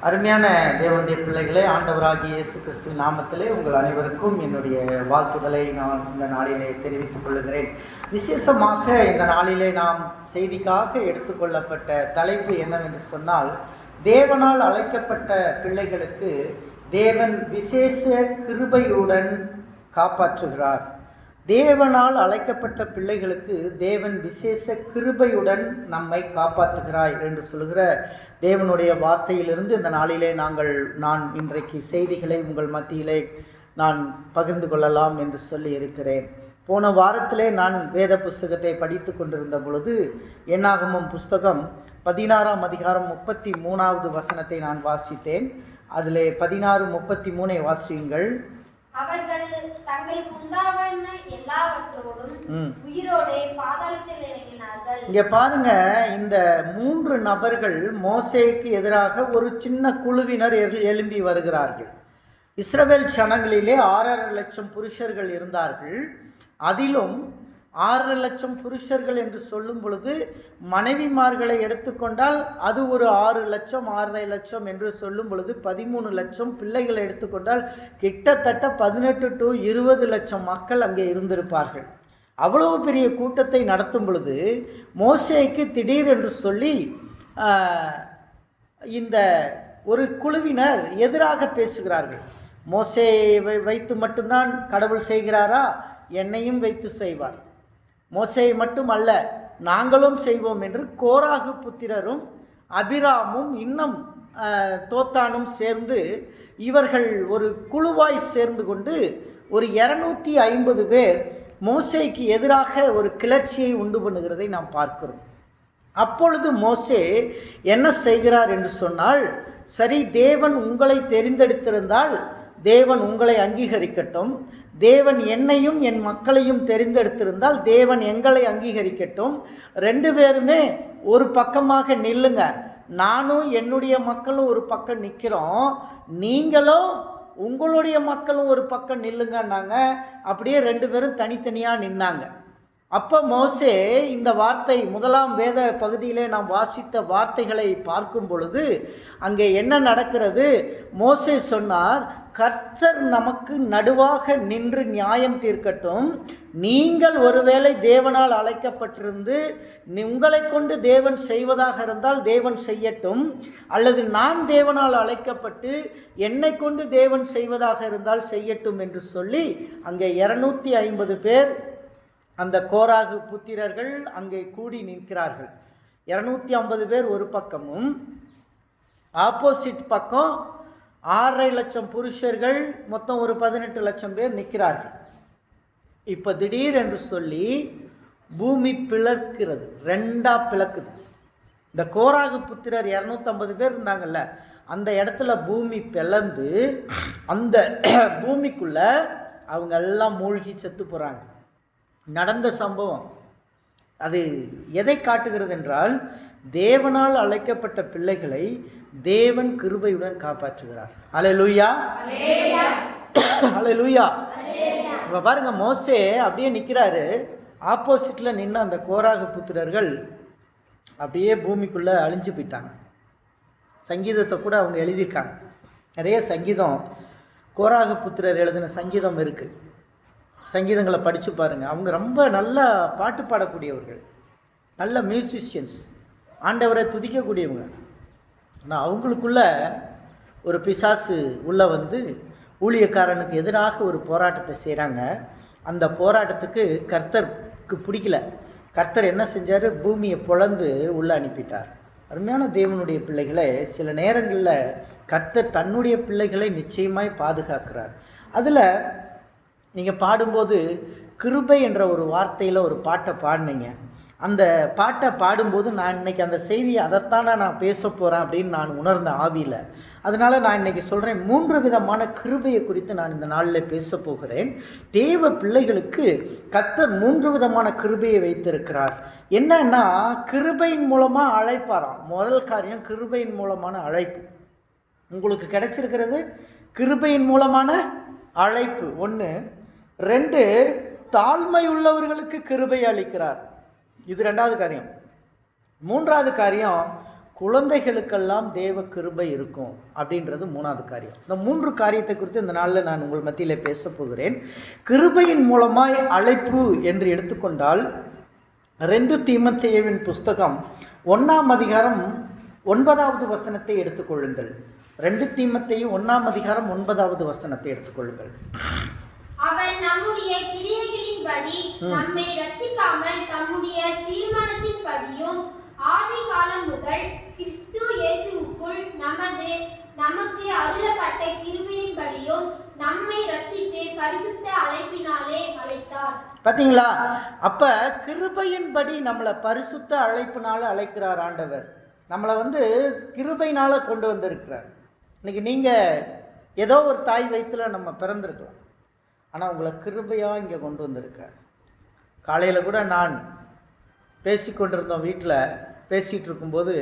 அருமையான தேவனுடைய பிள்ளைகளே, ஆண்டவராகிய இயேசு கிறிஸ்துவின் நாமத்திலே உங்கள் அனைவருக்கும் என்னுடைய வாழ்த்துக்களை நான் இந்த நாளிலே தெரிவித்துக் கொள்கிறேன். விசேஷமாக இந்த நாளிலே நாம் செய்திக்காக எடுத்துக்கொள்ளப்பட்ட தலைப்பு என்னவென்று சொன்னால், தேவனால் அழைக்கப்பட்ட பிள்ளைகளுக்கு தேவன் விசேஷ கிருபையுடன் காப்பாற்றுகிறார். தேவனால் அழைக்கப்பட்ட பிள்ளைகளுக்கு தேவன் விசேஷ கிருபையுடன் நம்மை காப்பாற்றுகிறார் என்று சொல்கிற தேவனுடைய வார்த்தையிலிருந்து இந்த நாளிலே நான் இன்றைக்கு செய்திகளை உங்கள் மத்தியிலே நான் பகிர்ந்து கொள்ளலாம் என்று சொல்லி இருக்கிறேன். போன வாரத்திலே நான் வேத புஸ்தகத்தை படித்து கொண்டிருந்த பொழுது என்னாகமம் புஸ்தகம் 16ஆம் அதிகாரம் 33வது வசனத்தை நான் வாசித்தேன். அதிலே 16:33 வாசியுங்கள். அவர்கள் தங்களுக்கு உண்டாவன எல்லாவற்றோடும் உயிரோடே பாதாளத்தில் இறங்கினார்கள். இங்க பாருங்க, இந்த 3 நபர்கள் மோசேக்கு எதிராக ஒரு சின்ன குழுவினர் எழும்பி வருகிறார்கள். இஸ்ரவேல் ஜனங்களிலே 6.5 லட்சம் புருஷர்கள் இருந்தார்கள். அதிலும் 6 லட்சம் புருஷர்கள் என்று சொல்லும் பொழுது மனைவிமார்களை எடுத்துக்கொண்டால் அது ஒரு 6 லட்சம் 6.5 லட்சம் என்று சொல்லும் பொழுது 13 லட்சம் பிள்ளைகளை எடுத்துக்கொண்டால் கிட்டத்தட்ட 18 to 20 லட்சம் மக்கள் அங்கே இருந்திருப்பார்கள். அவ்வளவு பெரிய கூட்டத்தை நடத்தும் பொழுது மோசேக்கு திடீர் என்று சொல்லி இந்த ஒரு குழுவினர் எதிராக பேசுகிறார்கள். மோசேயை வைத்து மட்டும்தான் கடவுள் செய்கிறாரா? என்னையும் வைத்து செய்வார். மோசேயை மட்டும் அல்ல, நாங்களும் செய்வோம் என்று கோராகு புத்திரரும் அபிராமும் இன்னும் தோத்தானும் சேர்ந்து இவர்கள் ஒரு குழுவாய் சேர்ந்து கொண்டு ஒரு 250 பேர் மோசேக்கு எதிராக ஒரு கிளர்ச்சியை உண்டு பண்ணுகிறதை நாம் பார்க்கிறோம். அப்பொழுது மோசே என்ன செய்கிறார் என்று சொன்னால், சரி, தேவன் உங்களை தெரிந்தெடுத்திருந்தால் தேவன் உங்களை அங்கீகரிக்கட்டும், தேவன் என்னையும் என் மக்களையும் தெரிந்தெடுத்திருந்தால் தேவன் எங்களை அங்கீகரிக்கட்டும், 2 பேருமே ஒரு பக்கமாக நில்லுங்க, நானும் என்னுடைய மக்களும் ஒரு பக்கம் நிற்கிறோம், நீங்களும் உங்களுடைய மக்களும் ஒரு பக்கம் நில்லுங்கன்னாங்க. அப்படியே 2 பேரும் தனித்தனியாக நின்னாங்க. அப்போ மோசே இந்த வார்த்தை 1ஆம் வேத பகுதியிலே நாம் வாசித்த வார்த்தைகளை பார்க்கும் பொழுது அங்கே என்ன நடக்கிறது? மோசே சொன்னார், கர்த்தர் நமக்கு நடுவாக நின்று நியாயம் தீர்க்கட்டும். நீங்கள் ஒருவேளை தேவனால் அழைக்கப்பட்டிருந்து உங்களை கொண்டு தேவன் செய்வதாக இருந்தால் தேவன் செய்யட்டும், அல்லது நான் தேவனால் அழைக்கப்பட்டு என்னை கொண்டு தேவன் செய்வதாக இருந்தால் செய்யட்டும் என்று சொல்லி அங்கே 250 பேர் அந்த கோராகு புத்திரர்கள் அங்கே கூடி நிற்கிறார்கள். 250 பேர் ஒரு பக்கமும், ஆப்போசிட் பக்கம் 6.5 லட்சம் புருஷர்கள், மொத்தம் ஒரு 18 லட்சம் பேர் நிற்கிறார்கள். இப்போ திடீர் என்று சொல்லி பூமி பிளக்கிறது, 2ஆ பிளக்குது. இந்த கோராகு புத்திரர் 250 பேர் இருந்தாங்கல்ல, அந்த இடத்துல பூமி பிளந்து அந்த பூமிக்குள்ள அவங்க எல்லாம் மூழ்கி செத்து போகிறாங்க. நடந்த சம்பவம் அது எதை காட்டுகிறது என்றால், தேவனால் அழைக்கப்பட்ட பிள்ளைகளை தேவன் கிருபையுடன் காப்பாற்றுகிறார். அல்லேலூயா, அல்லேலூயா. இப்போ பாருங்க, மோசே அப்படியே நிற்கிறாரு, ஆப்போசிட்டில் நின்று அந்த கோராகு புத்திரர்கள் அப்படியே பூமிக்குள்ளே அழிஞ்சு போயிட்டாங்க. சங்கீதத்தை கூட அவங்க எழுதியிருக்காங்க. நிறைய சங்கீதம் கோராகு புத்திரர் எழுதின சங்கீதம் இருக்குது. சங்கீதங்களை படித்து பாருங்கள். அவங்க ரொம்ப நல்லா பாட்டு பாடக்கூடியவர்கள், நல்ல மியூசிஷியன்ஸ், ஆண்டவரை துதிக்கக்கூடியவங்க. ஆனால் அவங்களுக்குள்ள ஒரு பிசாசு உள்ளே வந்து ஊழியக்காரனுக்கு எதிராக ஒரு போராட்டத்தை செய்கிறாங்க. அந்த போராட்டத்துக்கு கர்த்தருக்கு பிடிக்கல. கர்த்தர் என்ன செஞ்சார்? பூமியை பொளந்து உள்ளே அனுப்பிட்டார். அருமையான தேவனுடைய பிள்ளைகளை, சில நேரங்களில் கர்த்தர் தன்னுடைய பிள்ளைகளை நிச்சயமாய் பாதுகாக்கிறார். அதில் நீங்கள் பாடும்போது கிருபை என்ற ஒரு வார்த்தையில் ஒரு பாட்டை பாடினீங்க. அந்த பாட்டை பாடும்போது நான் இன்றைக்கி அந்த செய்தியை அதைத்தானே நான் பேச போகிறேன் அப்படின்னு நான் உணர்ந்த ஆவியில். அதனால் நான் இன்றைக்கி சொல்கிறேன், 3 விதமான கிருபையை குறித்து நான் இந்த நாளில் பேச போகிறேன். தேவ பிள்ளைகளுக்கு கர்த்தர் 3 விதமான கிருபையை வைத்திருக்கிறார். என்னன்னா, கிருபையின் மூலமாக அழைப்பாராம். முதல் காரியம் கிருபையின் மூலமான அழைப்பு. உங்களுக்கு கிடைச்சிருக்கிறது கிருபையின் மூலமான அழைப்பு 1. 2, தாழ்மை உள்ளவர்களுக்கு கிருபை அளிக்கிறார். இது 2வது காரியம். 3வது காரியம், குழந்தைகளுக்கெல்லாம் தேவ கிருபை இருக்கும் அப்படின்றது 3வது காரியம். இந்த 3 காரியத்தை குறித்து இந்த நாளில் நான் உங்கள் மத்தியில் பேச போகிறேன். கிருபையின் மூலமாய் அழைப்பு என்று எடுத்துக்கொண்டால் 2 தீமோத்தேயுவின் புஸ்தகம் 1ஆம் அதிகாரம் 9வது வசனத்தை எடுத்துக்கொள்ளுங்கள். 2 தீமோத்தேயு 1ஆம் அதிகாரம் 9வது வசனத்தை எடுத்துக்கொள்ளுங்கள். அவர் நம்முடைய கிரியைகளின்படி நம்மை ரட்சிக்காமல் தம்முடைய தீர்மானத்தின்படியும் ஆதி காலம் முதல் கிறிஸ்து இயேசுவுக்குள் நமக்கு அருளப்பட்ட கிருபையின்படியும் நம்மை ரட்சித்து பரிசுத்த அழைப்பினாலே அழைத்தார். பார்த்தீங்களா? அப்ப கிருபையின்படி நம்மளை பரிசுத்த அழைப்பினால அழைக்கிறார் ஆண்டவர். நம்மளை கிருபையினால கொண்டு வந்திருக்கிறார். இன்னைக்கு நீங்க ஏதோ ஒரு தாய் வயிற்றுல நம்ம பிறந்திருக்கலாம், ஆனால் உங்களை கிருபையாக இங்கே கொண்டு வந்திருக்கார். காலையில் கூட நான் பேசிக்கொண்டிருந்தோம், வீட்டில் பேசிகிட்டு இருக்கும்போது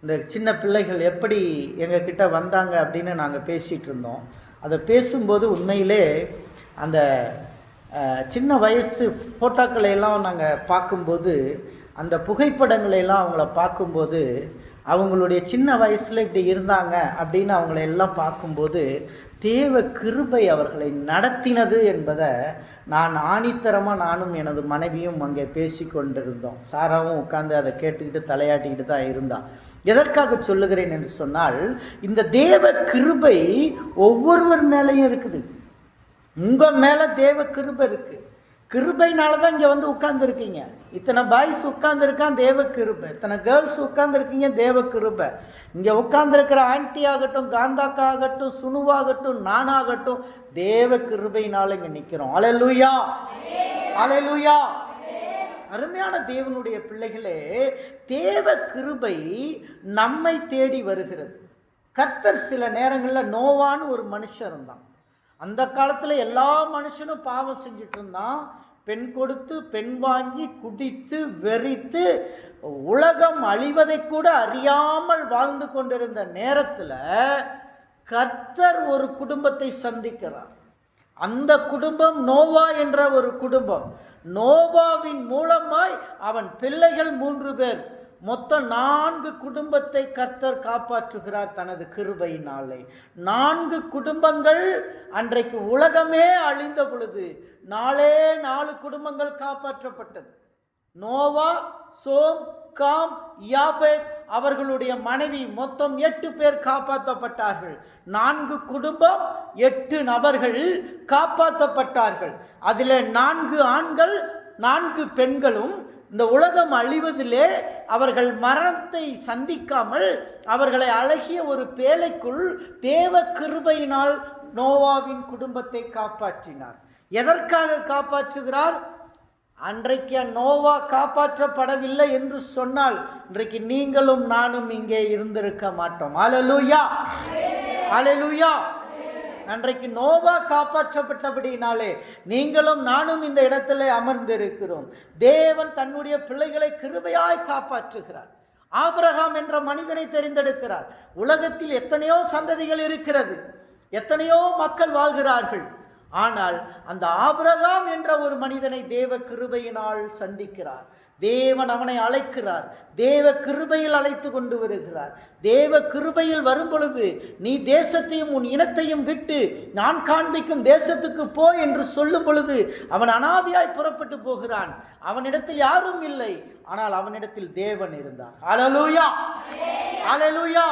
இந்த சின்ன பிள்ளைகள் எப்படி எங்ககிட்ட வந்தாங்க அப்படின்னு நாங்கள் பேசிகிட்டு இருந்தோம். அதை பேசும்போது உண்மையிலே அந்த சின்ன வயசு ஃபோட்டோக்களை எல்லாம் நாங்கள் பார்க்கும்போது, அந்த புகைப்படங்களை எல்லாம் அவங்கள பார்க்கும்போது, அவங்களுடைய சின்ன வயசில் இப்படி இருந்தாங்க அப்படின்னு அவங்கள எல்லாம் பார்க்கும்போது தேவ கிருபை அவர்களை நடத்தினது என்பதை நான் ஆணித்தரமாக நானும் எனது மனைவியும் அங்கே பேசி கொண்டிருந்தோம். சாராவும் உட்காந்து அதை கேட்டுக்கிட்டு தலையாட்டிக்கிட்டு தான் இருந்தான். எதற்காக சொல்லுகிறேன் என்று சொன்னால், இந்த தேவ கிருபை ஒவ்வொருவர் மேலேயும் இருக்குது. உங்கள் மேலே தேவ கிருபை இருக்குது. கிருபைனால தான் இங்கே உட்கார்ந்துருக்கீங்க. இத்தனை பாய்ஸ் உட்கார்ந்துருக்கான் தேவ கிருபை, இத்தனை கேர்ள்ஸ் உட்கார்ந்துருக்கீங்க தேவ கிருபை. இங்கே உட்கார்ந்துருக்கிற ஆண்டி ஆகட்டும், காந்தாக்கா ஆகட்டும், சுனுவாகட்டும், நானாகட்டும், தேவ கிருபையினால இங்கே நிற்கிறோம். அல்லேலூயா, அல்லேலூயா. அருமையான தேவனுடைய பிள்ளைகளே, தேவ கிருபை நம்மை தேடி வருகிறது. கர்த்தர் சில நேரங்களில் நோவான்னு ஒரு மனுஷன் இருந்தான். அந்த காலத்தில் எல்லா மனுஷனும் பாவம் செஞ்சுட்டு இருந்தான். பெண் கொடுத்து பெண் வாங்கி குடித்து வெறித்து உலகம் அழிவதை கூட அறியாமல் வாழ்ந்து கொண்டிருந்த நேரத்தில் கர்த்தர் ஒரு குடும்பத்தை சந்திக்கிறார். அந்த குடும்பம் நோவா என்ற ஒரு குடும்பம். நோவாவின் மூலமாய் அவன் பிள்ளைகள் 3 பேர், மொத்தம் 4 குடும்பத்தை கர்த்தர் காப்பாற்றுகிறார் தனது கிருபையினாலே. 4 குடும்பங்கள். அன்றைக்கு உலகமே அழிந்த பொழுது 4 குடும்பங்கள் காப்பாற்றப்பட்டது. நோவா, சோம், காம், யாபேத் அவர்களுடைய மனைவி மொத்தம் 8 பேர் காப்பாற்றப்பட்டார்கள். 4 குடும்பம், 8 நபர்கள் காப்பாற்றப்பட்டார்கள். அதில் 4 ஆண்கள் 4 பெண்களும் இந்த உலகம் அழிவதிலே அவர்கள் மரணத்தை சந்திக்காமல் அவர்களை அழகிய ஒரு பேழைக்குள் தேவ கிருபையினால் நோவாவின் குடும்பத்தை காப்பாற்றினார். எதற்காக காப்பாற்றுகிறார்? அன்றைக்கு நோவா காப்பாற்றப்படவில்லை என்று சொன்னால் இன்றைக்கு நீங்களும் நானும் இங்கே இருந்திருக்க மாட்டோம். அல்லேலூயா, அல்லேலூயா. அன்றைக்கு நோவா காப்பாற்றப்பட்டபடியினாலே நீங்களும் நானும் இந்த இடத்துல அமர்ந்திருக்கிறோம். தேவன் தன்னுடைய பிள்ளைகளை கிருபையாய் காப்பாற்றுகிறார். ஆபிரகாம் என்ற மனிதனை தெரிந்தெடுக்கிறார். உலகத்தில் எத்தனையோ சந்ததிகள் இருக்கிறது, எத்தனையோ மக்கள் வாழ்கிறார்கள். ஆனால் அந்த ஆபிரகாம் என்ற ஒரு மனிதனை தேவ கிருபையினால் சந்திக்கிறார். தேவன் அவனை அழைக்கிறார். தேவ கிருபையில் அழைத்து கொண்டு வருகிறார். தேவ கிருபையில் வரும் பொழுது நீ தேசத்தையும் உன் இனத்தையும் விட்டு நான் காண்பிக்கும் தேசத்துக்கு போ என்று சொல்லும் பொழுது அவன் அனாதையாய் புறப்பட்டு போகிறான். அவனிடத்தில் யாரும் இல்லை, ஆனால் அவனிடத்தில் தேவன் இருந்தார். அல்லேலூயா, அல்லேலூயா.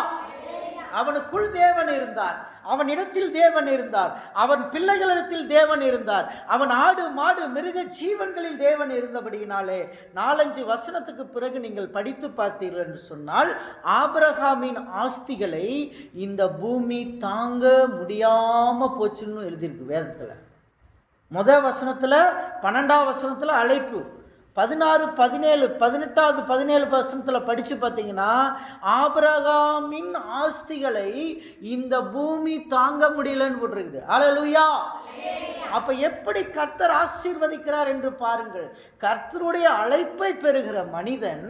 அவனுக்குள் தேவன் இருந்தார், அவனிடத்தில் தேவன் இருந்தார், அவன் பிள்ளைகளிடத்தில் தேவன் இருந்தார், அவன் ஆடு மாடு மிருக ஜீவன்களில் தேவன் இருந்தபடியினாலே 4-5 வசனத்துக்கு பிறகு நீங்கள் படித்து பார்த்தீர்கள் என்று சொன்னால் ஆபிரகாமின் ஆஸ்திகளை இந்த பூமி தாங்க முடியாம போச்சுன்னு எழுதியிருக்கு வேதத்தில். முதல் வசனத்தில் 12ஆம் வசனத்தில் அழைப்பு, 16, 17, 18, 17 வசனத்தில் படித்து பார்த்தீங்கன்னா ஆபிரகாமின் ஆஸ்திகளை இந்த பூமி தாங்க முடியலன்னு போட்டிருக்குது. அல்லேலூயா. அப்ப எப்படி கர்த்தர் ஆசீர்வதிக்கிறார் என்று பாருங்கள். கர்த்தருடைய அழைப்பை பெறுகிற மனிதன்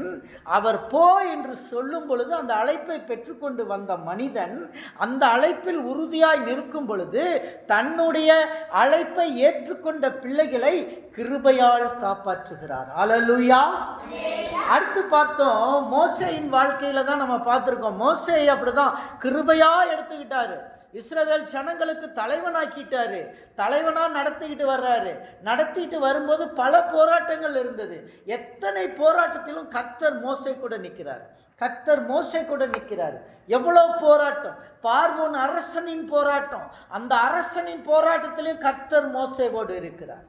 அவர் போ என்று சொல்லும் பொழுது அந்த அழைப்பை பெற்றுக்கொண்டு வந்த மனிதன் அந்த அழைப்பில் உறுதியாய் நிற்கும் பொழுது தன்னுடைய அழைப்பை ஏற்றுக்கொண்ட பிள்ளைகளை கிருபையால் காப்பாற்றுகிறார். அல்லேலூயா, அடுத்து பார்த்தோம், மோசேயின் வாழ்க்கையில தான் நம்ம பார்த்திருக்கோம். மோசே அப்படிதான் கிருபையா எடுத்துக்கிட்டாரு. இஸ்ரவேல் ஜனங்களுக்கு தலைவனாக்கிட்டாரு. தலைவனா நடத்திக்கிட்டு வர்றாரு. நடத்திட்டு வரும்போது பல போராட்டங்கள் இருந்தது. எத்தனை போராட்டத்திலும் கர்த்தர் மோசே கூட நிற்கிறார். கர்த்தர் மோசே கூட நிற்கிறார். எவ்வளவு போராட்டம்! பார்வோன் அரசனின் போராட்டம். அந்த அரசனின் போராட்டத்திலும் கர்த்தர் மோசேவோடு இருக்கிறார்.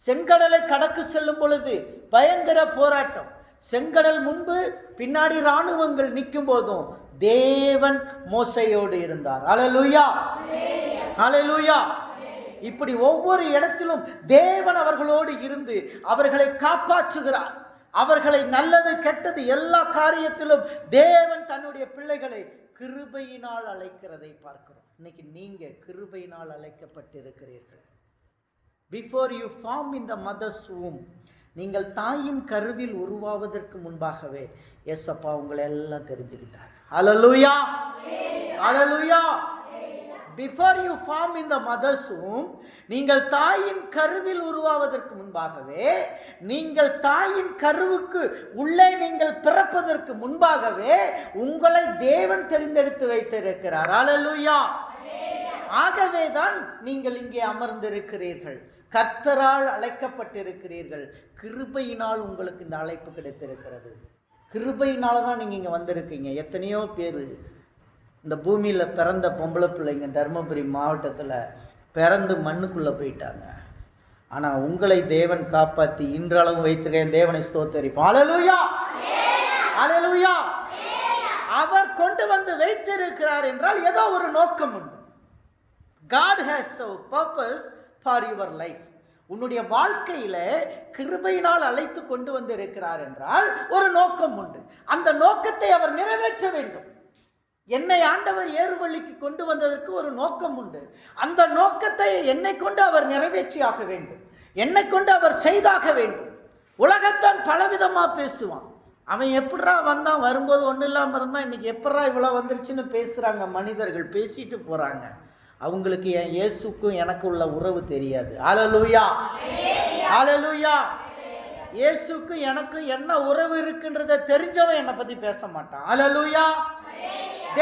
செங்கடலை கடக்கு செல்லும் பொழுது பயங்கர போராட்டம். செங்கடல் முன்பு பின்னாடி இராணுவங்கள் நிற்கும் போதும் தேவன் மோசையோடு இருந்தார். அல்லேலூயா, அல்லேலூயா. இப்படி ஒவ்வொரு இடத்திலும் தேவன் அவர்களோடு இருந்து அவர்களை காப்பாற்றுகிறார். அவர்களை நல்லது கெட்டது எல்லா காரியத்திலும் தேவன் தன்னுடைய பிள்ளைகளை கிருபையினால் அழைக்கிறதை பார்க்கிறோம். இன்னைக்கு நீங்க கிருபையினால் அழைக்கப்பட்டிருக்கிறீர்கள். Before you form in the mother's womb, நீங்கள் தாயின் கருவில் உருவாவதற்கு முன்பாகவே ஏசப்பா உங்களை எல்லாம் தெரிஞ்சுக்கிட்டார். அல்லேலூயா, அல்லேலூயா. Before you form in the mother's womb, நீங்கள் தாயின் கருவில் உருவாவதற்கு முன்பாகவே, நீங்கள் தாயின் கருவுக்கு உள்ளே நீங்கள் பிறப்பதற்கு முன்பாகவே உங்களை தேவன் தெரிந்தெடுத்து வைத்திருக்கிறார். அல்லேலூயா. ஆகவேதான் நீங்கள் இங்கே அமர்ந்திருக்கிறீர்கள். கர்த்தரால் அழைக்கப்பட்டிருக்கிறீர்கள். கிருபையினால் உங்களுக்கு இந்த அழைப்பு கிடைத்திருக்கிறது. கிருபையினால தான் நீங்கள் இங்கே வந்திருக்கீங்க. எத்தனையோ பேர் இந்த பூமியில் பிறந்த பொம்பளை பிள்ளைங்க தருமபுரி மாவட்டத்தில் பிறந்து மண்ணுக்குள்ளே போயிட்டாங்க. ஆனால் உங்களை தேவன் காப்பாற்றி இன்றளவு வைத்திருக்கேன். தேவனை ஸ்தோத்தரிப்போம். அல்லேலூயா, அல்லேலூயா. அவர் கொண்டு வந்து வைத்திருக்கிறார் என்றால் ஏதோ ஒரு நோக்கம் உண்டு. God has a purpose for your life. உன்னுடைய வாழ்க்கையில கிருபையினால் அழைத்து கொண்டு வந்து இருக்கிறார் என்றால் ஒரு நோக்கம் உண்டு. அந்த நோக்கத்தை அவர் நிறைவேற்ற வேண்டும். என்னை ஆண்டவர் ஏறுவழிக்கு கொண்டு வந்ததற்கு ஒரு நோக்கம் உண்டு. அந்த நோக்கத்தை என்னை கொண்டு அவர் நிறைவேற்றியாக வேண்டும். என்னை கொண்டு அவர் செய்தாக வேண்டும். உலகத்தான் பலவிதமா பேசுவான். அவன் எப்படா வந்தான், வரும்போது ஒன்றும் இல்லாமல் இருந்தான், இன்னைக்கு எப்படா இவ்வளோ வந்துருச்சுன்னு பேசுறாங்க. மனிதர்கள் பேசிட்டு போறாங்க. அவங்களுக்கு என் இயேசுக்கும் எனக்கு உள்ள உறவு தெரியாது. அல்லேலூயா, அல்லேலூயா. இயேசுக்கும் எனக்கு என்ன உறவு இருக்குன்றத தெரிஞ்சவன் என்னை பத்தி பேச மாட்டான். அல்லேலூயா.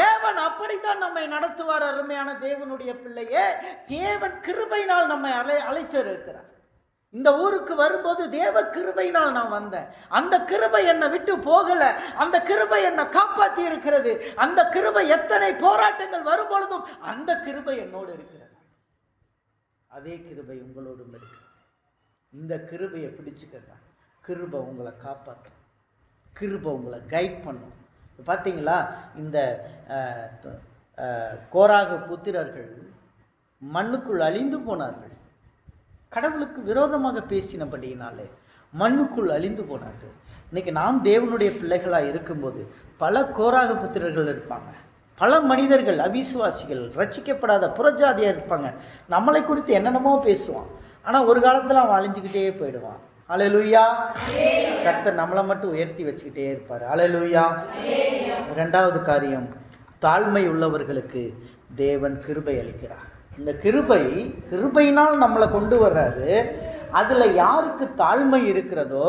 தேவன் அப்படித்தான் நம்மை நடத்துவார். அருமையான தேவனுடைய பிள்ளையே, தேவன் கிருபையினால் நம்மை அழைத்து இருக்கிறார். இந்த ஊருக்கு வரும்போது தேவ கிருபையினால் நான் வந்தேன். அந்த கிருபை என்னை விட்டு போகல. அந்த கிருபை என்னை காப்பாற்றி இருக்கிறது. அந்த கிருபை எத்தனை போராட்டங்கள் வரும் பொழுதும் அந்த கிருபை என்னோடு இருக்கிறது. அதே கிருபை உங்களோடும் இருக்கு. இந்த கிருபையை பிடிச்சுக்கிறதா. கிருபை உங்களை காப்பாற்றும். கிருபை உங்களை கைட் பண்ணும். பார்த்தீங்களா, இந்த கோராகு புத்திரர்கள் மண்ணுக்குள் அழிந்து போனார்கள். கடவுளுக்கு விரோதமாக பேசினபடியினாலே மண்ணுக்குள் அழிந்து போனார்கள். இன்னைக்கு நாம் தேவனுடைய பிள்ளைகளாக இருக்கும்போது பல கோராக புத்திரர்கள் இருப்பாங்க. பல மனிதர்கள் அவிசுவாசிகள், ரட்சிக்கப்படாத புறஜாதியாக இருப்பாங்க. நம்மளை குறித்து என்னென்னமோ பேசுவான். ஆனால் ஒரு காலத்தில் அவன் அழிஞ்சுக்கிட்டே போயிடுவான். அல்லேலூயா. கர்த்தர் நம்மளை மட்டும் உயர்த்தி வச்சுக்கிட்டே இருப்பார். அல்லேலூயா. இரண்டாவது காரியம், தாழ்மை உள்ளவர்களுக்கு தேவன் கிருபை அளிக்கிறார். இந்த கிருபையினால் நம்மளை கொண்டு வர்றாரு. அதில் யாருக்கு தாழ்மை இருக்கிறதோ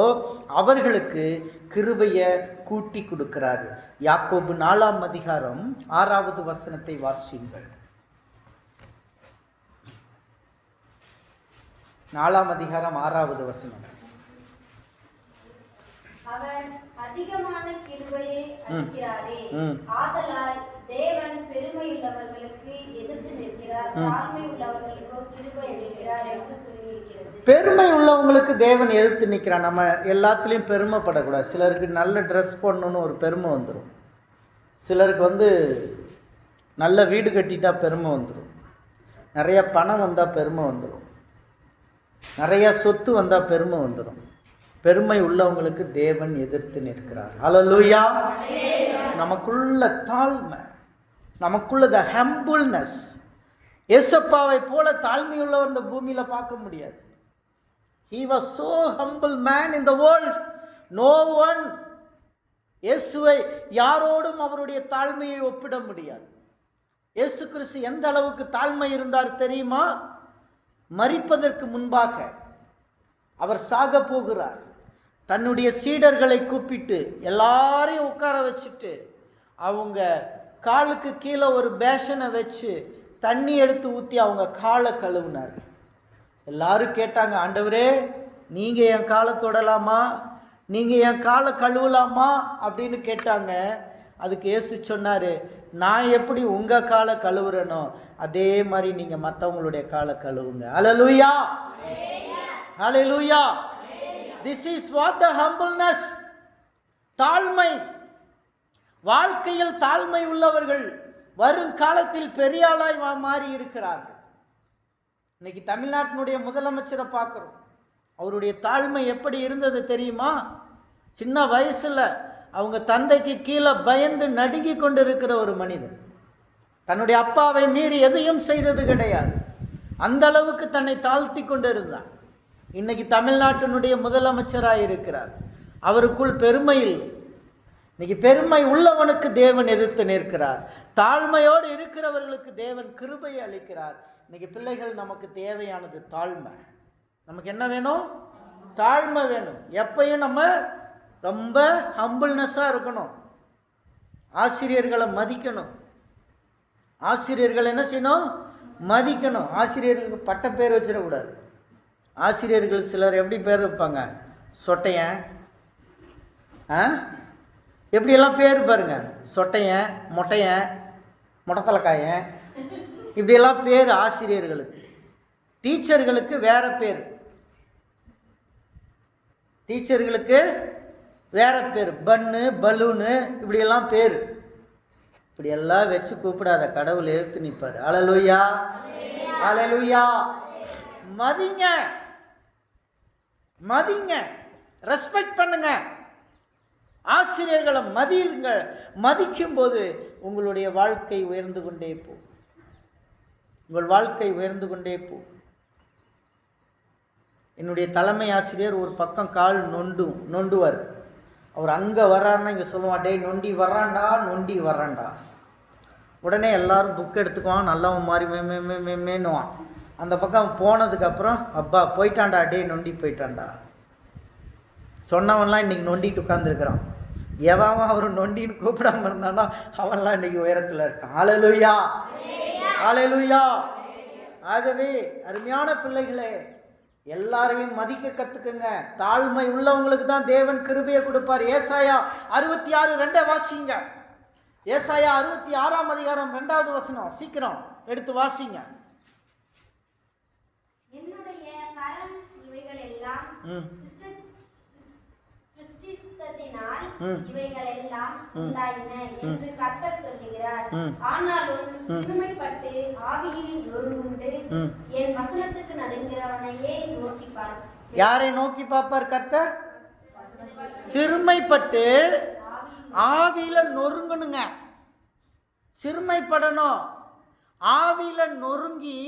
அவர்களுக்கு கிருபையை கூட்டி கொடுக்கிறாரு. யாக்கோபு 4ஆம் அதிகாரம் 6வது வசனத்தை வாசியுங்கள். 4ஆம் அதிகாரம் 6வது வசனம். அவர் அதிகமான கிருபையை அளிக்கிறாரே, ஆதலால் தேவன் பெருமையுள்ளவர்களுக்கு எதிர்த்து நிற்கிறார், தாழ்மை உள்ளவர்களுக்கோ கிருபை அளிக்கிறார் என்று சொல்லியிருக்கிறது. பெருமை உள்ளவங்களுக்கு தேவன் எதிர்த்து நிற்கிறார். நம்ம எல்லாத்துலேயும் பெருமைப்படக்கூடாது. சிலருக்கு நல்ல ட்ரெஸ் போடணுன்னு ஒரு பெருமை வந்துடும். சிலருக்கு நல்ல வீடு கட்டிட்டா பெருமை வந்துடும். நிறைய பணம் வந்தால் பெருமை வந்துடும். நிறைய சொத்து வந்தால் பெருமை வந்துடும். பெருமை உள்ளவங்களுக்கு தேவன் எதிர்த்து நிற்கிறார். அல்லேலூயா. நமக்குள்ள தாழ்மை, நமக்குள்ள the humbleness. ஏசப்பாவை போல தாழ்மையுள்ளவர் இந்த பூமியில பார்க்க முடியாது. He was so humble man in the world. No one இயேசுவை யாரோடும் அவருடைய தாழ்மையை ஒப்பிட முடியாது. இயேசு கிறிஸ்து எந்த அளவுக்கு தாழ்மை இருந்தார் தெரியுமா? மரிப்பதற்கு முன்பாக அவர் சாக போகிறார். தன்னுடைய சீடர்களை கூப்பிட்டு எல்லாரையும் உட்கார வச்சுட்டு அவங்க காலுக்கு கீழே ஒரு பேஷனை வச்சு தண்ணி எடுத்து ஊற்றி அவங்க காலை கழுவுனார். எல்லாரும் கேட்டாங்க, ஆண்டவரே நீங்கள் என் காலை தொடலாமா, நீங்கள் என் காலை கழுவலாமா அப்படின்னு கேட்டாங்க. அதுக்கு இயேசு சொன்னார், நான் எப்படி உங்கள் காலை கழுவுறேனோ அதே மாதிரி நீங்கள் மற்றவங்களுடைய காலை கழுவுங்க. ஹல்லேலூயா, ஹல்லேலூயா. This is what the humbleness, தாழ்மை. வாழ்க்கையில் தாழ்மை உள்ளவர்கள் வருங்காலத்தில் பெரிய ஆளாய் மாறி இருக்கிறார்கள். இன்னைக்கு தமிழ்நாட்டினுடைய முதலமைச்சரை பார்க்குறோம். அவருடைய தாழ்மை எப்படி இருந்தது தெரியுமா? சின்ன வயசுல அவங்க தந்தைக்கு கீழே பயந்து நடுங்கி கொண்டு இருக்கிற ஒரு மனிதன். தன்னுடைய அப்பாவை மீறி எதையும் செய்தது கிடையாது. அந்த அளவுக்கு தன்னை தாழ்த்தி கொண்டு இருந்தான். இன்னைக்கு தமிழ்நாட்டினுடைய முதலமைச்சராக இருக்கிறார். அவருக்குள் பெருமை இல்லை. இன்னைக்கு பெருமை உள்ளவனுக்கு தேவன் எதிர்த்து நிற்கிறார். தாழ்மையோடு இருக்கிறவர்களுக்கு தேவன் கிருபையை அளிக்கிறார். இன்னைக்கு பிள்ளைகள், நமக்கு தேவையானது தாழ்மை. நமக்கு என்ன வேணும்? தாழ்மை வேணும். எப்பயும் நம்ம ரொம்ப ஹம்பிள்னஸாக இருக்கணும். ஆசிரியர்களை மதிக்கணும். ஆசிரியர்கள் என்ன செய்யணும்? மதிக்கணும். ஆசிரியர்களுக்கு பட்ட பேர் வச்சிடக்கூடாது. ஆசிரியர்கள் சிலர் எப்படி பேர் வைப்பாங்க? சொட்டையன், எப்படியெல்லாம் பேர் பாருங்க. சொட்டையன், மொட்டையன், மொட்டத்தலக்காயன், இப்படியெல்லாம் பேர் ஆசிரியர்களுக்கு. டீச்சர்களுக்கு வேற பேர். டீச்சர்களுக்கு வேற பேர். பன்னு, பலூனு, இப்படியெல்லாம் பேர். இப்படியெல்லாம் வச்சு கூப்பிடாத, கடவுள் எடுத்து நிற்பார். ஹல்லேலூயா, ஹல்லேலூயா. மதிங்க, மதிங்க, ரெஸ்பெக்ட் பண்ணுங்க. ஆசிரியர்களை மதியுங்க. மதிக்கும் போது உங்களுடைய வாழ்க்கை உயர்ந்து கொண்டே போ. உங்கள் வாழ்க்கை உயர்ந்து கொண்டே போ. என்னுடைய தலைமை ஆசிரியர் ஒரு பக்கம் கால் நொண்டுவார். அவர் அங்கே வர்றாருன்னா இங்கே சொல்லுவான், டே நொண்டி வர்றான்டா, நொண்டி வர்றான்டா. உடனே எல்லாரும் புக் எடுத்துக்குவான், நல்லவன் மாதிரி மேன்னுவான். அந்த பக்கம் போனதுக்கப்புறம், அப்பா போயிட்டான்டா, டே நொண்டி போயிட்டான்டா. சொன்னவன்லாம் இன்றைக்கி நொண்டிட்டு உட்காந்துருக்கிறான். எவன் அவர் நொண்டின்னு கூப்பிடாம இருந்தானா அவன்லாம் இன்றைக்கி உயரத்தில் இருக்கான். ஹல்லேலூயா, ஹல்லேலூயா. ஆகவே அருமையான பிள்ளைகளே, எல்லாரையும் மதிக்க கற்றுக்குங்க. தாழ்மை உள்ளவங்களுக்கு தான் தேவன் கிருபையை கொடுப்பார். ஏசாயா 66:2 வாசிங்க. ஏசாயா 66:2 சீக்கிரம் எடுத்து வாசிங்க. என்னுடைய கரம் இவைகள் எல்லாம் சிருஷ்டித்ததினால் இவைகள் எல்லாம் உண்டாயின என்று கர்த்தர் சொல்லுகிறார். ஆனாலும் சிறுமைப்பட்டு ஆவியில் நொறுங்குண்டு என் வசனத்துக்கு நடுங்கிறவனையே நோக்கி பார். யாரை நோக்கி பார்ப்பார் கர்த்தர்? சிறுமைப்பட்டு ஆவியில நொறுங்கணுங்க. சிறுமைப்படணும். ஆவியில நொறுங்கி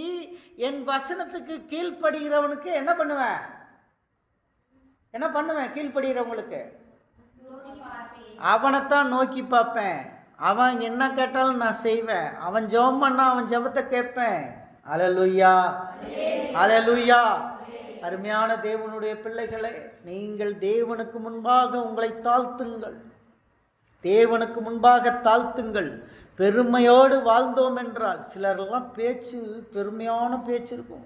என் வசனத்துக்கு கீழ்ப்படுகிறவனுக்கு என்ன பண்ணுவேன்? என்ன பண்ணுவேன்? கீழ்ப்படுகிறவங்களுக்கு அவனைத்தான் நோக்கி பார்ப்பேன். அவன் என்ன கேட்டாலும் நான் செய்வேன். அவன் ஜெபம் பண்ணா அவன் ஜெபத்தை கேட்பேன். ஹல்லேலூயா, ஹல்லேலூயா. அருமையான தேவனுடைய பிள்ளைகளே, நீங்கள் தேவனுக்கு முன்பாக உங்களை தாழ்த்துங்கள். தேவனுக்கு முன்பாக தாழ்த்துங்கள். பெருமையோடு வாழ்ந்தோம் என்றால், சிலரெல்லாம் பேச்சு பெருமையான பேச்சு இருக்கும்.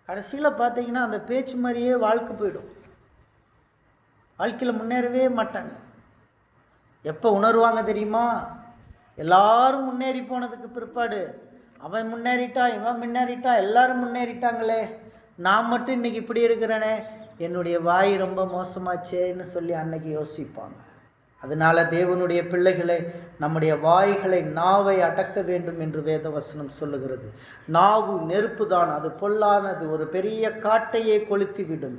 கடைசியில் பார்த்தீங்கன்னா அந்த பேச்சு மாதிரியே வாழ்க்கை போயிடும். வாழ்க்கையில் முன்னேறவே மாட்டாங்க. எப்போ உணர்வாங்க தெரியுமா? எல்லாரும் முன்னேறி போனதுக்கு பிற்பாடு, அவன் முன்னேறிட்டா, இவன் முன்னேறிட்டா, எல்லாரும் முன்னேறிட்டாங்களே, நான் மட்டும் இன்றைக்கி இப்படி இருக்கிறேனே, என்னுடைய வாய் ரொம்ப மோசமாச்சேன்னு சொல்லி அன்னைக்கு யோசிப்பாங்க. அதனால் தேவனுடைய பிள்ளைகளை, நம்முடைய வாய்களை, நாவை அடக்க வேண்டும் என்று வேதவசனம் சொல்லுகிறது. நாவு நெருப்பு தான், அது பொல்லானது, ஒரு பெரிய காட்டையே கொளுத்திவிடும்.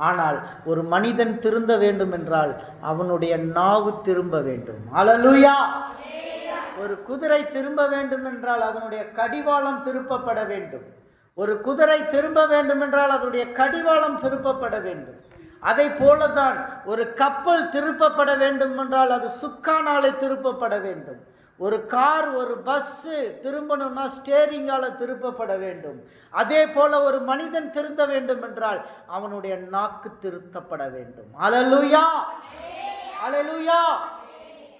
ஆனால் ஒரு மனிதன் திருந்த வேண்டும் என்றால் அவனுடைய நாவு திரும்ப வேண்டும். ஹல்லேலூயா. ஒரு குதிரை திரும்ப வேண்டும் என்றால் அதனுடைய கடிவாளம் திருப்பப்பட வேண்டும். ஒரு குதிரை திரும்ப வேண்டும் என்றால் அதனுடைய கடிவாளம் திருப்பப்பட வேண்டும். அதை போலதான் ஒரு கப்பல் திருப்பப்பட வேண்டும் என்றால் அது சுக்கானாலே திருப்பப்பட வேண்டும். ஒரு கார், ஒரு பஸ்ஸு திரும்பணும்னா ஸ்டேரிங்கால திருப்பப்பட வேண்டும். அதே போல ஒரு மனிதன் திருந்த வேண்டும் என்றால் அவனுடைய நாக்கு திருத்தப்பட வேண்டும். அல்லேலூயா, அல்லேலூயா.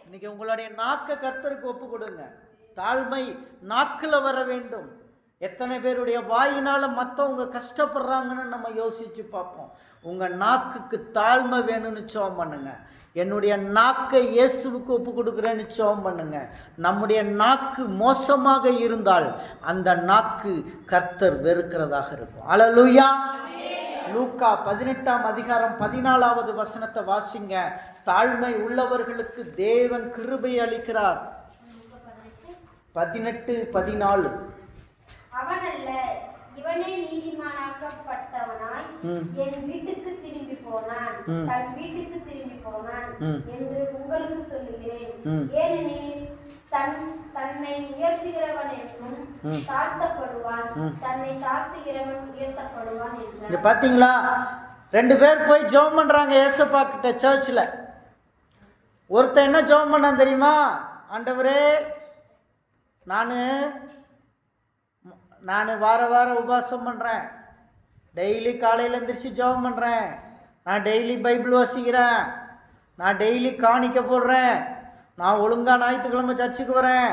இன்னைக்கு உங்களுடைய நாக்கை கர்த்தருக்கு ஒப்பு கொடுங்க. தாழ்மை நாக்குல வர வேண்டும். எத்தனை பேருடைய வாயினால மற்றவங்க கஷ்டப்படுறாங்கன்னு நம்ம யோசிச்சு பார்ப்போம். உங்க நாக்குக்கு தாழ்மை வேணும்னு ஜெபம் பண்ணுங்க. என்னுடைய நாக்கை இயேசுவுக்கு ஒப்பு கொடுக்குறேன்னு ஜெபம் பண்ணுங்க. நம்முடைய நாக்கு மோசமாக இருந்தால் அந்த நாக்கு கர்த்தர் வெறுக்கிறதாக இருக்கும். அல்லேலூயா. லூக்கா 18ஆம் அதிகாரம் 14வது வசனத்தை வாசிங்க. தாழ்மை உள்ளவர்களுக்கு தேவன் கிருபை அளிக்கிறார். 18:14. அவனல்ல, இவனே நீதிமானாக்கப்பட்டவனாய் என் வீட்டுக்கு திரும்பி போனான், தன் வீட்டுக்கு திரும்பி போனான் என்று உங்களுக்கு சொல்லுகிறேன். ஏனெனில் தன்னை உயர்த்துகிறவனும் தாழ்த்தப்படுவான், தன்னை தாழ்த்துகிறவன் உயர்த்தப்படுவான் என்றார். பாத்தீங்களா? 2 பேர் போய் ஜெபம் பண்றாங்க ஏசப்பா கிட்ட சர்ச்சில். ஒருத்தன் என்ன ஜெபம் பண்ணான் தெரியுமா? ஆண்டவரே, நான் வாரம் உபவாசம் பண்ணுறேன், டெய்லி காலையில் எழுந்திரிச்சு ஜெபம் பண்ணுறேன், நான் டெய்லி பைபிள் வாசிக்கிறேன், நான் டெய்லி காணிக்க போடுறேன், நான் ஒழுங்காக ஞாயிற்றுக்கிழமை சர்ச்சுக்கு வரேன்,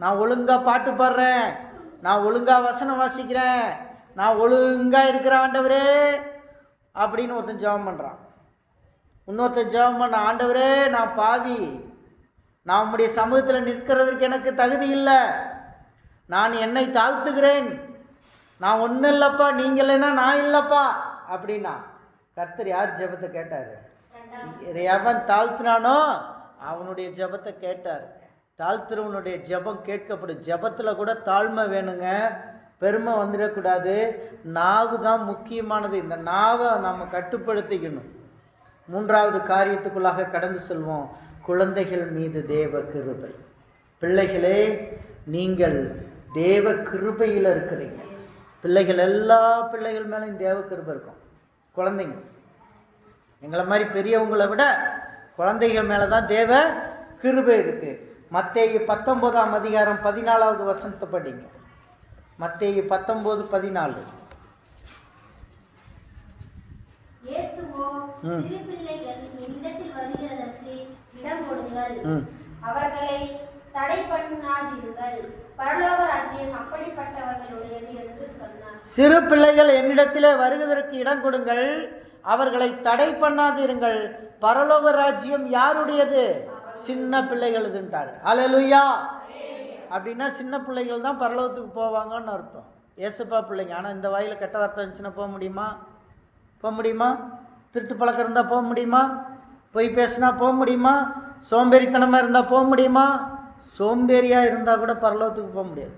நான் ஒழுங்காக பாட்டு பாடுறேன், நான் ஒழுங்காக வசனம் வாசிக்கிறேன், நான் ஒழுங்காக இருக்கிறேன் ஆண்டவரே அப்படின்னு ஒருத்தன் ஜெபம் பண்ணுறான். இன்னொருத்தன் ஜெபம் பண்ண, ஆண்டவரே நான் பாவி, நான் உம்முடைய சமூகத்தில் நிற்கிறதுக்கு எனக்கு தகுதி இல்லை, நான் என்னை தாழ்த்துகிறேன், நான் ஒன்றும் இல்லைப்பா, நீங்கள் இல்லைன்னா நான் இல்லைப்பா அப்படின்னா கர்த்தர் யார் ஜெபத்தை கேட்டார்? எவன் தாழ்த்தினானோ அவனுடைய ஜெபத்தை கேட்டார். தாழ்த்துறவனுடைய ஜெபம் கேட்கப்படும். ஜெபத்தில் கூட தாழ்மை வேணுங்க, பெருமை வந்துடக்கூடாது. நாவு தான் முக்கியமானது. இந்த நாவை நம்ம கட்டுப்படுத்திக்கணும். 3வது காரியத்துக்குள்ளாக கடந்து செல்வோம். குழந்தைகள் மீது தேவ கிருபை. பிள்ளைகளே, நீங்கள் தேவ கிருபையில் இருக்கிறீங்க. பிள்ளைகள், எல்லா பிள்ளைகள் மேலும் தேவ கிருபை இருக்கும். குழந்தைங்க எங்களை மாதிரி பெரியவங்களை விட குழந்தைகள் மேலே தான் தேவ கிருபை இருக்கு. மத்தேயு 19ஆம் அதிகாரம் 14வது வசனத்தை படிங்க. மத்தேயு 19:14. அவர்களை தடை பண்ணாதீர்கள், பரலோக ராஜ்யம் அப்படிப்பட்டவர்களுடையது என்று சொன்னார். சிறு பிள்ளைகள் என்னிடத்திலே வருவதற்கு இடம் கொடுங்கள், அவர்களை தடை பண்ணாதீர்கள், பரலோக ராஜ்யம் யாருடையது? சின்ன பிள்ளைகளுதுன்றார். அல்லேலூயா. அப்படின்னா சின்ன பிள்ளைகள் தான் பரலோகத்துக்கு போவாங்கன்னு அர்த்தம். ஏசப்பா பிள்ளைங்க. ஆனால் இந்த வாயில் கெட்ட வார்த்தை இருந்துச்சுன்னா போக முடியுமா? போக முடியுமா? திருட்டு பழக்கம் இருந்தால் போக முடியுமா? பொய் பேசினா போக முடியுமா? சோம்பேறித்தனமாக இருந்தால் போக முடியுமா? சோம்பேறியாக இருந்தால் கூட பரலோகத்துக்கு போக முடியாது.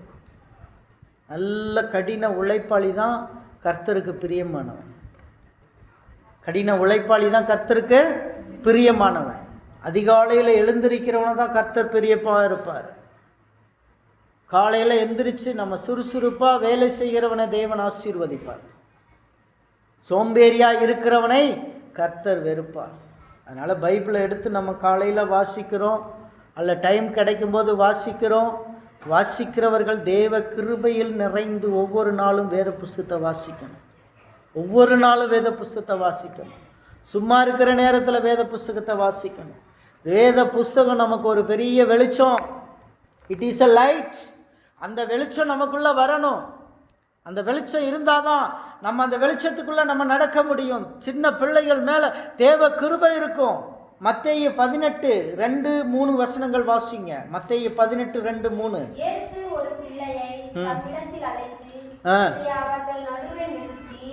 நல்ல கடின உழைப்பாளி தான் கர்த்தருக்கு பிரியமானவன். கடின உழைப்பாளி தான் கர்த்தருக்கு பிரியமானவன். அதிகாலையில் எழுந்திருக்கிறவனை தான் கர்த்தர் பிரியப்பாக இருப்பார். காலையில் எந்திரிச்சு நம்ம சுறுசுறுப்பாக வேலை செய்கிறவனை தேவன் ஆசீர்வதிப்பார். சோம்பேறியாக இருக்கிறவனை கர்த்தர் வெறுப்பார். அதனால் பைபிளை எடுத்து நம்ம காலையில் வாசிக்கிறோம், அல்ல டைம் கிடைக்கும்போது வாசிக்கிறோம். வாசிக்கிறவர்கள் தேவ கிருபையில் நிறைந்து ஒவ்வொரு நாளும் வேத புஸ்தகத்தை வாசிக்கணும். ஒவ்வொரு நாளும் வேத புஸ்தகத்தை வாசிக்கணும். சும்மா இருக்கிற நேரத்தில் வேத புஸ்தகத்தை வாசிக்கணும். வேத புஸ்தகம் நமக்கு ஒரு பெரிய வெளிச்சம். It is a light. அந்த வெளிச்சம் நமக்குள்ளே வரணும். அந்த வெளிச்சம் இருந்தால் தான் நம்ம அந்த வெளிச்சத்துக்குள்ளே நம்ம நடக்க முடியும். சின்ன பிள்ளைகள் மேலே தேவ கிருபை இருக்கும். மத்தேயு 18:2-3 வசனங்கள் வாசிங்க. மத்தேயு 18:2-3. இயேசு ஒரு பிள்ளையை தம்மிடத்தில் அழைத்து அவர்கள் நடுவே நிறுத்தி,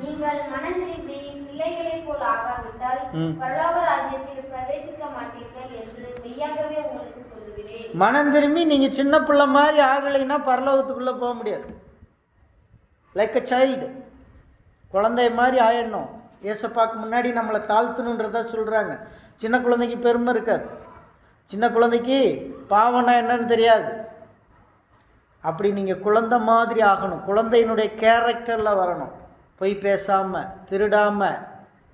நீங்கள் மனந்திரும்பி பிள்ளைகளைப் போல் ஆகாவிட்டால் பரலோக ராஜ்யத்தில் பிரவேசிக்க மாட்டீர்கள் என்று மெய்யாகவே உங்களுக்கு சொல்லுகிறேன். மனம் திரும்பி நீங்கள் சின்ன பிள்ளை மாதிரி ஆகலைன்னா பரலோகத்துக்குள்ளே போக முடியாது. லைக் அ சைல்டு, குழந்தை மாதிரி ஆயிடணும். ஏசப்பாக்கு முன்னாடி நம்மளை தாழ்த்தணுன்றதா சொல்கிறாங்க. சின்ன குழந்தைக்கு பெருமை இருக்காது. சின்ன குழந்தைக்கு பாவம்னா என்னன்னு தெரியாது. அப்படி நீங்கள் குழந்தை மாதிரி ஆகணும். குழந்தையினுடைய கேரக்டரில் வரணும். பொய் பேசாமல், திருடாமல்,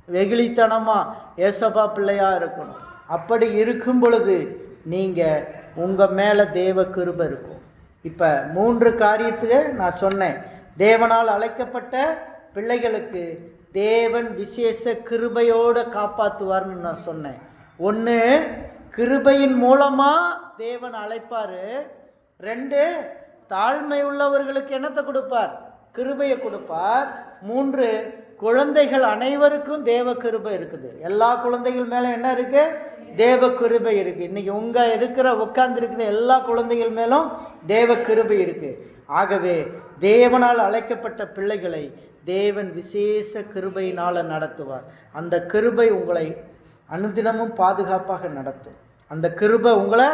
வெகுளித்தனமாக ஏசப்பா பிள்ளையாக இருக்கணும். அப்படி இருக்கும் பொழுது நீங்கள் உங்கள் மேலே தேவ கிருபை இருக்கும். இப்போ 3 காரியத்துக்கு நான் சொன்னேன். தேவனால் அழைக்கப்பட்ட பிள்ளைகளுக்கு தேவன் விசேஷ கிருபையோடு காப்பாற்றுவார்னு நான் சொன்னேன். 1, கிருபையின் மூலமாக தேவன் அழைப்பார். 2, தாழ்மை உள்ளவர்களுக்கு என்னத்தை கொடுப்பார்? கிருபையை கொடுப்பார். 3, குழந்தைகள் அனைவருக்கும் தேவ கிருபை இருக்குது. எல்லா குழந்தைகள் மேலே என்ன இருக்குது? தேவ கிருபை இருக்குது. இன்றைக்கி உட்கார்ந்துருக்கிற எல்லா குழந்தைகள் மேலும் தேவ கிருபை இருக்குது. ஆகவே தேவனால் அழைக்கப்பட்ட பிள்ளைகளை தேவன் விசேஷ கிருபையினால் நடத்துவார். அந்த கிருபை உங்களை அனுதினமும் பாதுகாப்பாக நடத்தும். அந்த கிருபை உங்களை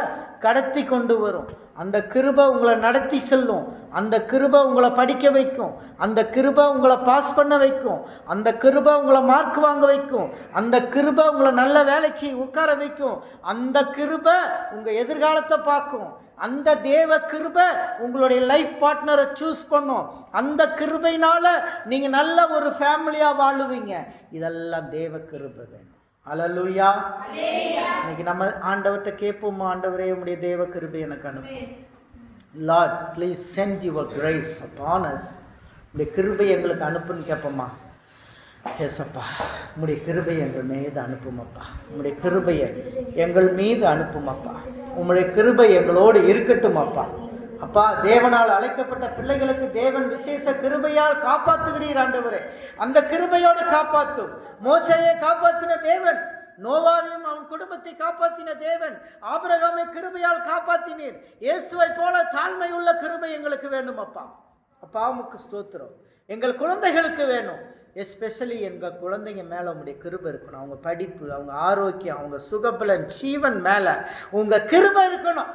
கடத்தி கொண்டு வரும். அந்த கிருபை உங்களை நடத்தி செல்லும். அந்த கிருபை உங்களை படிக்க வைக்கும். அந்த கிருபை உங்களை பாஸ் பண்ண வைக்கும். அந்த கிருபை உங்களை மார்க் வாங்க வைக்கும். அந்த கிருபை உங்களை நல்ல வேலைக்கு உட்கார வைக்கும். அந்த கிருபை உங்கள் எதிர்காலத்தை பார்க்கும். அந்த தேவ கிருபை உங்களுடைய லைஃப் பார்ட்னரை சூஸ் பண்ணும். அந்த கிருபையினால் நீங்கள் நல்ல ஒரு ஃபேமிலியாக வாழுவீங்க. இதெல்லாம் தேவ கிருபை வேணும். அல்லேலூயா. இன்னைக்கு நம்ம ஆண்டவர்கிட்ட கேட்போம், ஆண்டவரே உம்முடைய தேவ கிருபை எனக்கு அனுப்பு. Lord please send your grace upon us. உங்களுடைய கிருபை எங்களுக்கு அனுப்புன்னு கேட்போம்மா. ஏசப்பா உம்முடைய கிருபை எங்கள் மீது அனுப்புமப்பா. உம்முடைய கிருபையை எங்கள் மீது அனுப்புமப்பா. உம்முடைய கிருபை எங்களோடு இருக்கட்டும் அப்பா. அப்பா, தேவனால் அழைக்கப்பட்ட பிள்ளைகளுக்கு தேவன் விசேஷ கிருபையால் காப்பாற்றுகிறீர் ஆண்டவரே. அந்த கிருபையோடு காப்பாற்றும். மோசேயை காப்பாற்றின தேவன், நோவாவையும் அவன் குடும்பத்தை காப்பாற்றின தேவன், ஆபிரகாமை கிருபையால் காப்பாற்றினீர். இயேசுவை போல தாழ்மை உள்ள கிருபை எங்களுக்கு வேணும் அப்பா. அப்பா உமக்கு ஸ்தோத்திரம். எங்கள் குழந்தைகளுக்கு வேணும். எஸ்பெஷலி எங்கள் குழந்தைங்க மேலே உங்களுடைய கிருபை இருக்கணும். அவங்க படிப்பு, அவங்க ஆரோக்கியம், அவங்க சுகபலன், ஜீவன் மேலே உங்கள் கிருபை இருக்கணும்.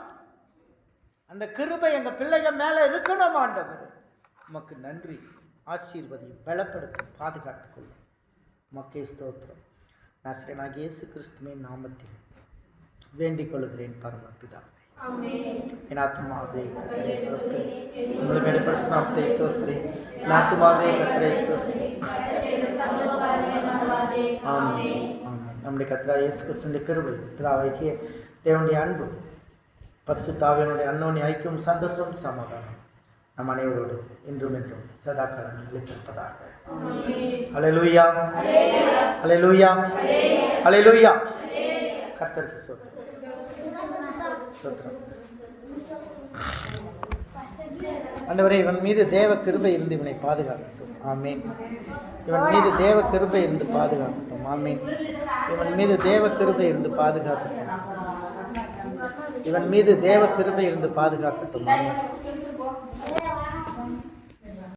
அந்த கிருபை எங்கள் பிள்ளைங்க மேலே இருக்கணும் ஆண்டவர். உமக்கு நன்றி. ஆசீர்வதியும், பலப்படுத்தும், பாதுகாத்துக்கொள்ளும். உமக்கே ஸ்தோத்திரம். நாசரேயனாகிய இயேசு கிறிஸ்துவின் நாமத்தில் வேண்டிக் கொள்கிறேன் பரமபிதாவே. என் ஆத்துமாவே கர்த்தரை ஸ்தோத்திரி. உங்களுடைய பரிசுத்தத்தை ஸ்தோத்திரி. என் ஆத்துமாவே கர்த்தரை ஸ்தோத்திரி. ஆமென். ஆமென். நம்முடைய கர்த்தராகிய இயேசு கிறிஸ்துவின் கிருபை, பிதாவாகிய தேவனுடைய அன்பு, பரிசுத்த ஆவியானவருடைய அன்யோன்ய ஐக்கியம், சந்தோஷம், சமாதானம் நம் அனைவரோடு இன்றும் என்றும் சதா காலம் நிலைத்திருப்பதாக. அல்லேலூயா, அல்லேலூயா, அல்லேலூயா. கர்த்தருக்கு ஸ்தோத்திரம். ஆண்டவரே, இவன் மீது தேவ கிருபை இருந்து இவனை பாதுகாக்கட்டும். ஆமீன். இவன் மீது தேவ கிருபை இருந்து பாதுகாக்கட்டும். ஆமீன். இவன் மீது தேவ கிருபை இருந்து பாதுகாக்கட்டும். இவன் மீது தேவ கிருபை இருந்து பாதுகாக்கட்டும். ஆமீன்.